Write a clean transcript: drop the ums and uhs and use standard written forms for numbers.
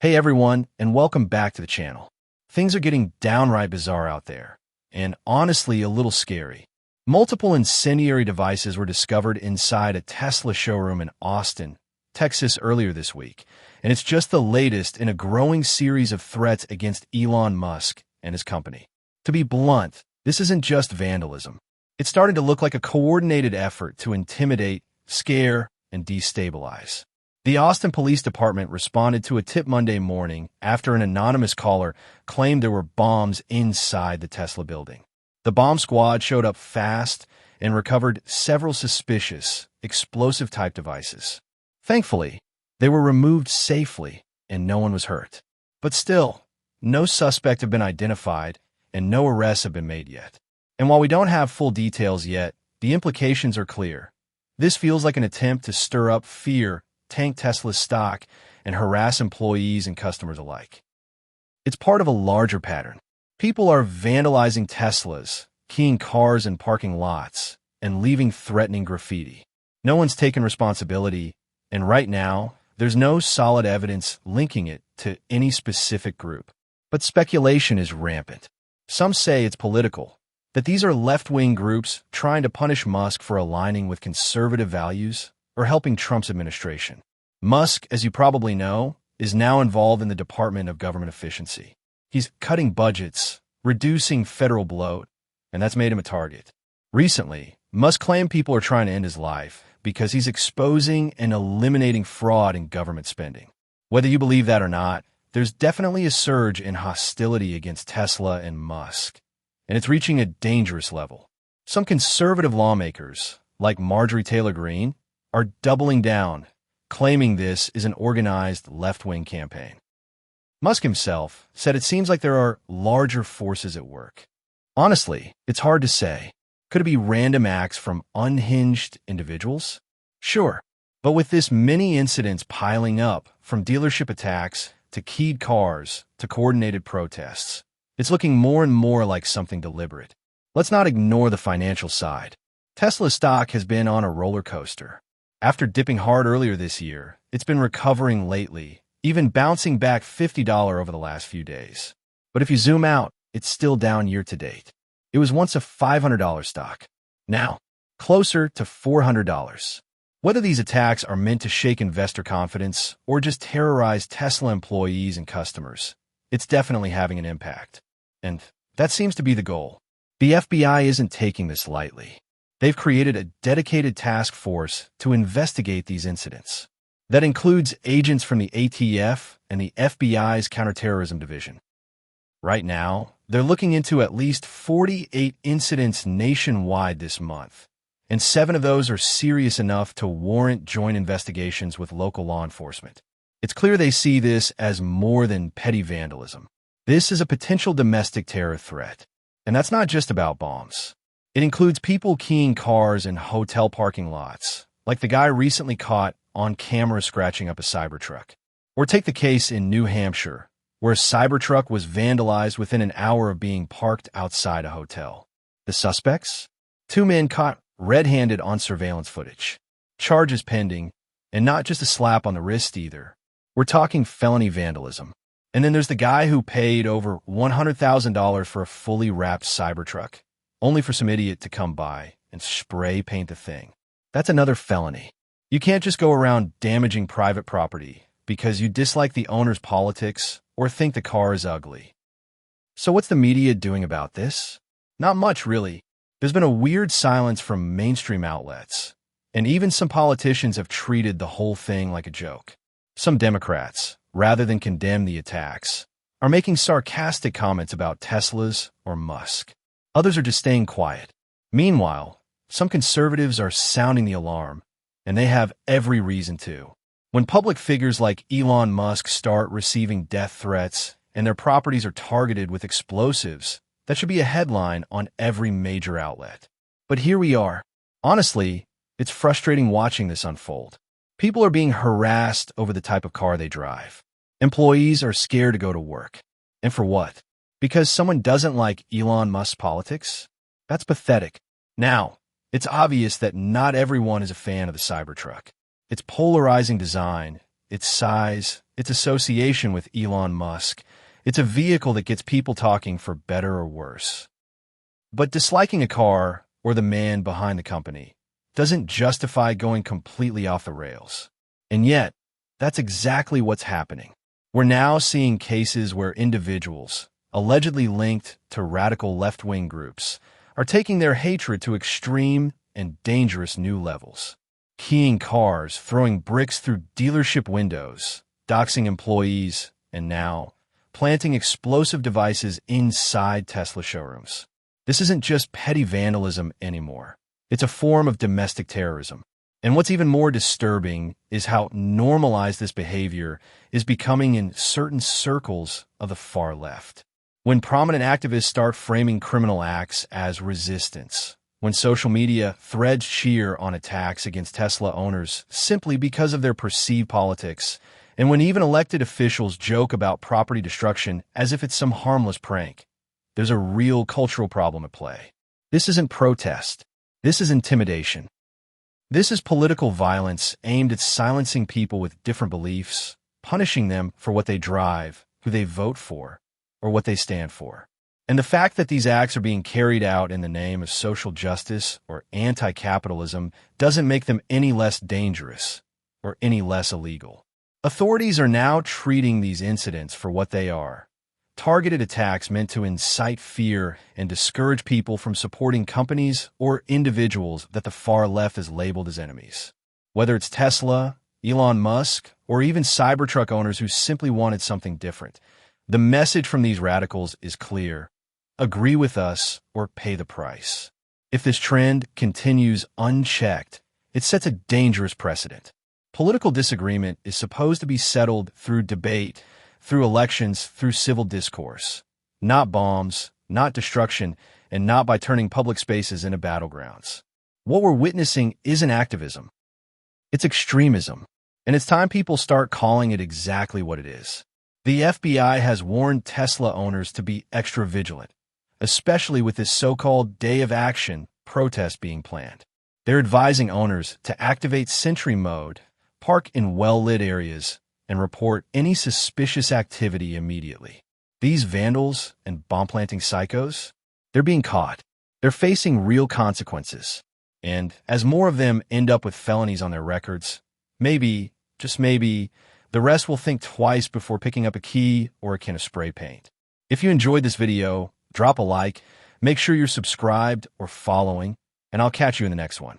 Hey everyone, and welcome back to the channel. Things are getting downright bizarre out there, and honestly a little scary. Multiple incendiary devices were discovered inside a Tesla showroom in Austin, Texas earlier this week, and it's just the latest in a growing series of threats against Elon Musk and his company. To be blunt, this isn't just vandalism. It's starting to look like a coordinated effort to intimidate, scare, and destabilize. The Austin Police Department responded to a tip Monday morning after an anonymous caller claimed there were bombs inside the Tesla building. The bomb squad showed up fast and recovered several suspicious, explosive-type devices. Thankfully, they were removed safely and no one was hurt. But still, no suspect have been identified and no arrests have been made yet. And while we don't have full details yet, the implications are clear. This feels like an attempt to stir up fear, tank Tesla's stock, and harass employees and customers alike. It's part of a larger pattern. People are vandalizing Teslas, keying cars in parking lots, and leaving threatening graffiti. No one's taken responsibility, and right now, there's no solid evidence linking it to any specific group. But speculation is rampant. Some say it's political, that these are left-wing groups trying to punish Musk for aligning with conservative values or helping Trump's administration. Musk, as you probably know, is now involved in the Department of Government Efficiency. He's cutting budgets, reducing federal bloat, and that's made him a target. Recently, Musk claimed people are trying to end his life because he's exposing and eliminating fraud in government spending. Whether you believe that or not, there's definitely a surge in hostility against Tesla and Musk, and it's reaching a dangerous level. Some conservative lawmakers, like Marjorie Taylor Greene, are doubling down, claiming this is an organized left-wing campaign. Musk himself said it seems like there are larger forces at work. Honestly, it's hard to say. Could it be random acts from unhinged individuals? Sure, but with this many incidents piling up, from dealership attacks to keyed cars to coordinated protests, it's looking more and more like something deliberate. Let's not ignore the financial side. Tesla stock has been on a roller coaster. After dipping hard earlier this year, it's been recovering lately, even bouncing back $50 over the last few days. But if you zoom out, it's still down year to date. It was once a $500 stock. Now, closer to $400. Whether these attacks are meant to shake investor confidence or just terrorize Tesla employees and customers, it's definitely having an impact. And that seems to be the goal. The FBI isn't taking this lightly. They've created a dedicated task force to investigate these incidents. That includes agents from the ATF and the FBI's counterterrorism division. Right now, they're looking into at least 48 incidents nationwide this month, and 7 of those are serious enough to warrant joint investigations with local law enforcement. It's clear they see this as more than petty vandalism. This is a potential domestic terror threat, and that's not just about bombs. It includes people keying cars in hotel parking lots, like the guy recently caught on camera scratching up a Cybertruck. Or take the case in New Hampshire, where a Cybertruck was vandalized within an hour of being parked outside a hotel. The suspects? 2 men caught red-handed on surveillance footage. Charges pending, and not just a slap on the wrist either. We're talking felony vandalism. And then there's the guy who paid over $100,000 for a fully wrapped Cybertruck, only for some idiot to come by and spray paint the thing. That's another felony. You can't just go around damaging private property because you dislike the owner's politics or think the car is ugly. So what's the media doing about this? Not much, really. There's been a weird silence from mainstream outlets, and even some politicians have treated the whole thing like a joke. Some Democrats, rather than condemn the attacks, are making sarcastic comments about Teslas or Musk. Others are just staying quiet. Meanwhile, some conservatives are sounding the alarm, and they have every reason to. When public figures like Elon Musk start receiving death threats and their properties are targeted with explosives, that should be a headline on every major outlet. But here we are. Honestly, it's frustrating watching this unfold. People are being harassed over the type of car they drive. Employees are scared to go to work. And for what? Because someone doesn't like Elon Musk's politics? That's pathetic. Now, it's obvious that not everyone is a fan of the Cybertruck. Its polarizing design, its size, its association with Elon Musk. It's a vehicle that gets people talking for better or worse. But disliking a car or the man behind the company doesn't justify going completely off the rails. And yet, that's exactly what's happening. We're now seeing cases where individuals, allegedly linked to radical left-wing groups, are taking their hatred to extreme and dangerous new levels. Keying cars, throwing bricks through dealership windows, doxing employees, and now planting explosive devices inside Tesla showrooms. This isn't just petty vandalism anymore. It's a form of domestic terrorism. And what's even more disturbing is how normalized this behavior is becoming in certain circles of the far left. When prominent activists start framing criminal acts as resistance, when social media threads cheer on attacks against Tesla owners simply because of their perceived politics, and when even elected officials joke about property destruction as if it's some harmless prank, there's a real cultural problem at play. This isn't protest. This is intimidation. This is political violence aimed at silencing people with different beliefs, punishing them for what they drive, who they vote for, or what they stand for. And the fact that these acts are being carried out in the name of social justice or anti-capitalism doesn't make them any less dangerous or any less illegal. Authorities are now treating these incidents for what they are: targeted attacks meant to incite fear and discourage people from supporting companies or individuals that the far left has labeled as enemies. Whether it's Tesla, Elon Musk, or even Cybertruck owners who simply wanted something different, the message from these radicals is clear: agree with us or pay the price. If this trend continues unchecked, it sets a dangerous precedent. Political disagreement is supposed to be settled through debate, through elections, through civil discourse. Not bombs, not destruction, and not by turning public spaces into battlegrounds. What we're witnessing isn't activism. It's extremism. And it's time people start calling it exactly what it is. The FBI has warned Tesla owners to be extra vigilant, especially with this so-called Day of Action protest being planned. They're advising owners to activate Sentry Mode, park in well-lit areas, and report any suspicious activity immediately. These vandals and bomb-planting psychos, they're being caught. They're facing real consequences. And as more of them end up with felonies on their records, maybe, just maybe, the rest will think twice before picking up a key or a can of spray paint. If you enjoyed this video, drop a like, make sure you're subscribed or following, and I'll catch you in the next one.